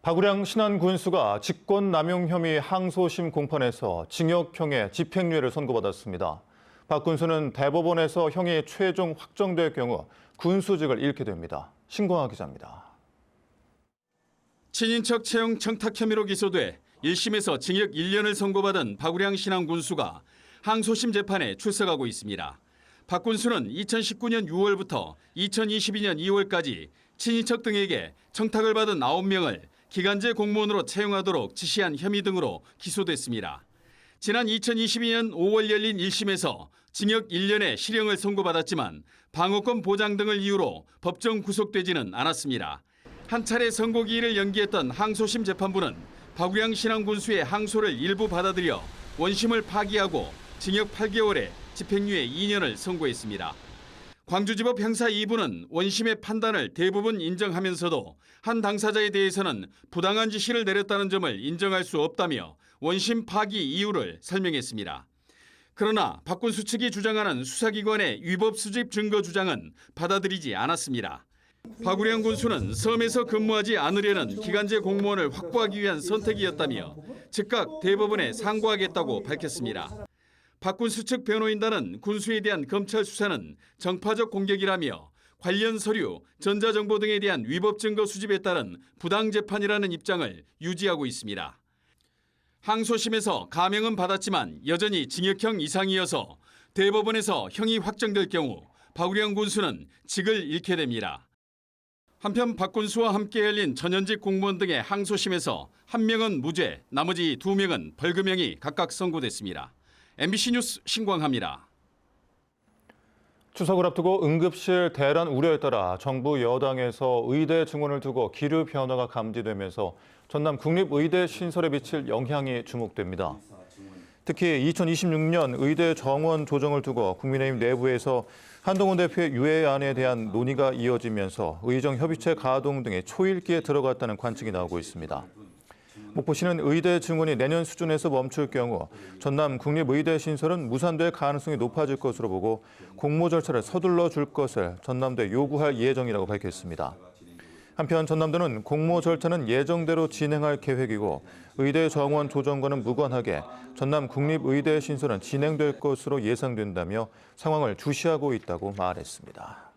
박우량 신안군수가 직권남용 혐의 항소심 공판에서 징역형의 집행유예를 선고받았습니다. 박 군수는 대법원에서 형이 최종 확정될 경우 군수직을 잃게 됩니다. 신광하 기자입니다. 친인척 채용 청탁 혐의로 기소돼 1심에서 징역 1년을 선고받은 박우량 신안군수가 항소심 재판에 출석하고 있습니다. 박 군수는 2019년 6월부터 2022년 2월까지 친인척 등에게 청탁을 받은 9명을 기간제 공무원으로 채용하도록 지시한 혐의 등으로 기소됐습니다. 지난 2022년 5월 열린 1심에서 징역 1년의 실형을 선고받았지만 방어권 보장 등을 이유로 법정 구속되지는 않았습니다. 한 차례 선고기일을 연기했던 항소심 재판부는 박우량 신안군수의 항소를 일부 받아들여 원심을 파기하고 징역 8개월에 집행유예 2년을 선고했습니다. 광주지법 형사 2부는 원심의 판단을 대부분 인정하면서도 한 당사자에 대해서는 부당한 지시를 내렸다는 점을 인정할 수 없다며 원심 파기 이유를 설명했습니다. 그러나 박 군수 측이 주장하는 수사기관의 위법 수집 증거 주장은 받아들이지 않았습니다. 박우량 군수는 섬에서 근무하지 않으려는 기간제 공무원을 확보하기 위한 선택이었다며 즉각 대법원에 상고하겠다고 밝혔습니다. 박 군수 측 변호인단은 군수에 대한 검찰 수사는 정파적 공격이라며 관련 서류, 전자정보 등에 대한 위법 증거 수집에 따른 부당 재판이라는 입장을 유지하고 있습니다. 항소심에서 감형은 받았지만 여전히 징역형 이상이어서 대법원에서 형이 확정될 경우 박우량 군수는 직을 잃게 됩니다. 한편 박 군수와 함께 열린 전현직 공무원 등의 항소심에서 한 명은 무죄, 나머지 2명은 벌금형이 각각 선고됐습니다. MBC 뉴스 신광하입니다. 추석을 앞두고 응급실 대란 우려에 따라 정부 여당에서 의대 증원을 두고 기류 변화가 감지되면서 전남 국립의대 신설에 미칠 영향이 주목됩니다. 특히 2026년 의대 정원 조정을 두고 국민의힘 내부에서 한동훈 대표의 유예안에 대한 논의가 이어지면서 의정협의체 가동 등의 초읽기에 들어갔다는 관측이 나오고 있습니다. 목포시는 의대 증원이 내년 수준에서 멈출 경우 전남 국립의대 신설은 무산될 가능성이 높아질 것으로 보고 공모 절차를 서둘러 줄 것을 전남도에 요구할 예정이라고 밝혔습니다. 한편 전남도는 공모 절차는 예정대로 진행할 계획이고 의대 정원 조정과는 무관하게 전남 국립의대 신설은 진행될 것으로 예상된다며 상황을 주시하고 있다고 말했습니다.